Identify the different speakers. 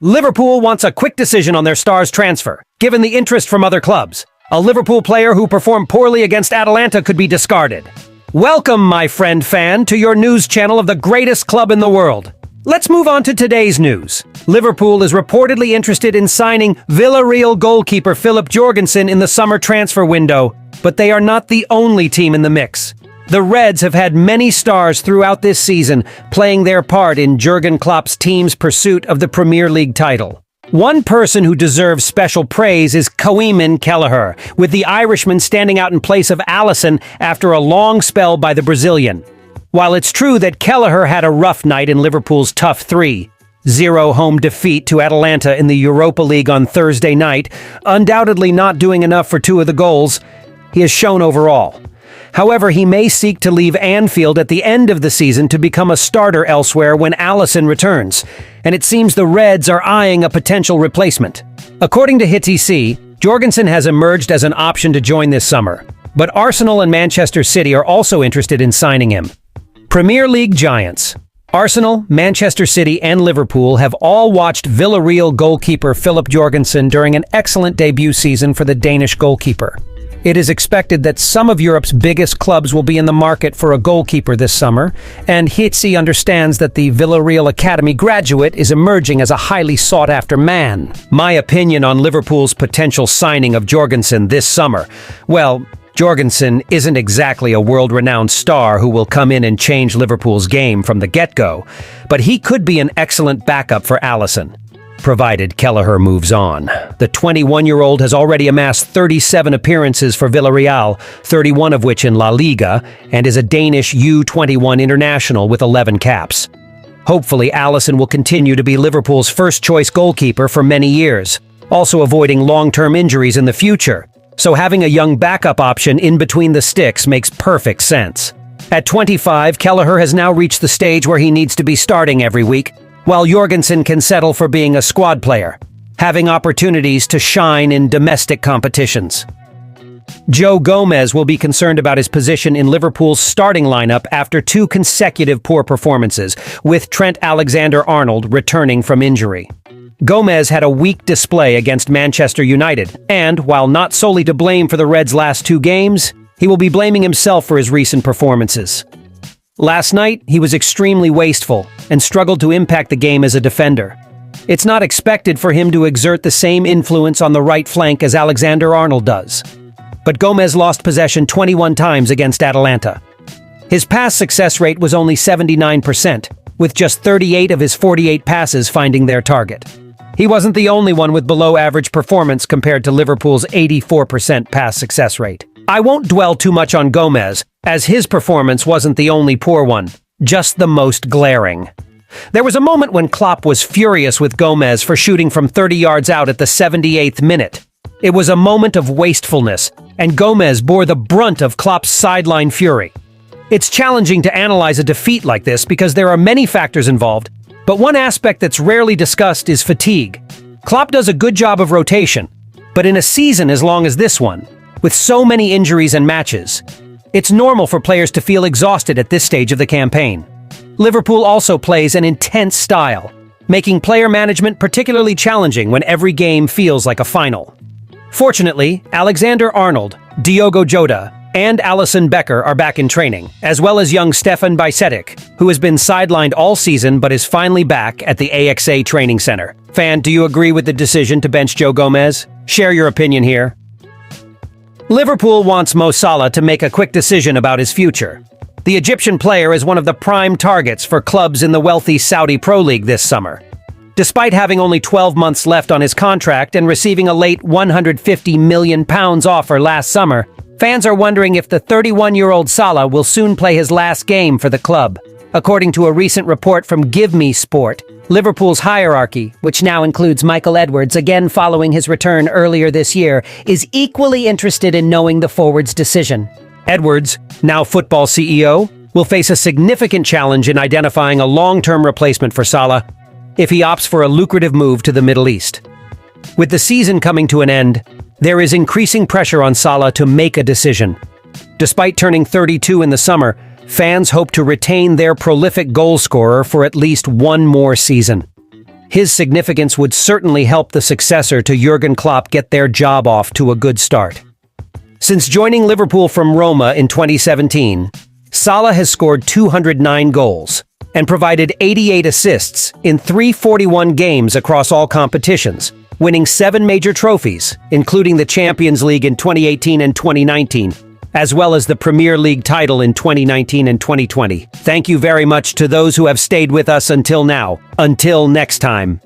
Speaker 1: Liverpool wants a quick decision on their star's transfer, given the interest from other clubs. A Liverpool player who performed poorly against Atalanta could be discarded. Welcome, my friend fan, to your news channel of the greatest club in the world. Let's move on to today's news. Liverpool is reportedly interested in signing Villarreal goalkeeper Philip Jorgensen in the summer transfer window, but they are not the only team in the mix. The Reds have had many stars throughout this season, playing their part in Jurgen Klopp's team's pursuit of the Premier League title. One person who deserves special praise is Mohamed Salah, with the Irishman standing out in place of Alisson after a long spell by the Brazilian. While it's true that Kelleher had a rough night in Liverpool's tough 3-0 home defeat to Atalanta in the Europa League on Thursday night, undoubtedly not doing enough for two of the goals, he has shown overall. However, he may seek to leave Anfield at the end of the season to become a starter elsewhere when Alisson returns, and it seems the Reds are eyeing a potential replacement. According to HTC, Jorgensen has emerged as an option to join this summer, but Arsenal and Manchester City are also interested in signing him. Premier League giants Arsenal, Manchester City, and Liverpool have all watched Villarreal goalkeeper Philip Jorgensen during an excellent debut season for the Danish goalkeeper. It is expected that some of Europe's biggest clubs will be in the market for a goalkeeper this summer, and HTC understands that the Villarreal Academy graduate is emerging as a highly sought-after man. My opinion on Liverpool's potential signing of Jorgensen this summer? Well, Jorgensen isn't exactly a world-renowned star who will come in and change Liverpool's game from the get-go, but he could be an excellent backup for Alisson, provided Kelleher moves on. The 21-year-old has already amassed 37 appearances for Villarreal, 31 of which in La Liga, and is a Danish U21 international with 11 caps. Hopefully, Alisson will continue to be Liverpool's first-choice goalkeeper for many years, also avoiding long-term injuries in the future, so having a young backup option in between the sticks makes perfect sense. At 25, Kelleher has now reached the stage where he needs to be starting every week, while Jorgensen can settle for being a squad player, having opportunities to shine in domestic competitions. Joe Gomez will be concerned about his position in Liverpool's starting lineup after two consecutive poor performances, with Trent Alexander-Arnold returning from injury. Gomez had a weak display against Manchester United, and, while not solely to blame for the Reds' last two games, he will be blaming himself for his recent performances. Last night, he was extremely wasteful and struggled to impact the game as a defender. It's not expected for him to exert the same influence on the right flank as Alexander-Arnold does. But Gomez lost possession 21 times against Atalanta. His pass success rate was only 79%, with just 38 of his 48 passes finding their target. He wasn't the only one with below-average performance compared to Liverpool's 84% pass success rate. I won't dwell too much on Gomez, as his performance wasn't the only poor one, just the most glaring. There was a moment when Klopp was furious with Gomez for shooting from 30 yards out at the 78th minute. It was a moment of wastefulness, and Gomez bore the brunt of Klopp's sideline fury. It's challenging to analyze a defeat like this because there are many factors involved, but one aspect that's rarely discussed is fatigue. Klopp does a good job of rotation, but in a season as long as this one, with so many injuries and matches, it's normal for players to feel exhausted at this stage of the campaign. Liverpool also plays an intense style, making player management particularly challenging when every game feels like a final. Fortunately, Alexander-Arnold, Diogo Jota, and Alisson Becker are back in training, as well as young Stefan Bajcetic, who has been sidelined all season but is finally back at the AXA training center. Fan, do you agree with the decision to bench Joe Gomez? Share your opinion here. Liverpool wants Mo Salah to make a quick decision about his future. The Egyptian player is one of the prime targets for clubs in the wealthy Saudi Pro League this summer. Despite having only 12 months left on his contract and receiving a late £150 million offer last summer, fans are wondering if the 31-year-old Salah will soon play his last game for the club. According to a recent report from Give Me Sport, Liverpool's hierarchy, which now includes Michael Edwards again following his return earlier this year, is equally interested in knowing the forward's decision. Edwards, now football CEO, will face a significant challenge in identifying a long-term replacement for Salah if he opts for a lucrative move to the Middle East. With the season coming to an end, there is increasing pressure on Salah to make a decision. Despite turning 32 in the summer, fans hope to retain their prolific goal scorer for at least one more season. His significance would certainly help the successor to Jurgen Klopp get their job off to a good start. Since joining Liverpool from Roma in 2017, Salah has scored 209 goals and provided 88 assists in 341 games across all competitions, winning 7 major trophies, including the Champions League in 2018 and 2019, as well as the Premier League title in 2019 and 2020. Thank you very much to those who have stayed with us until now. Until next time.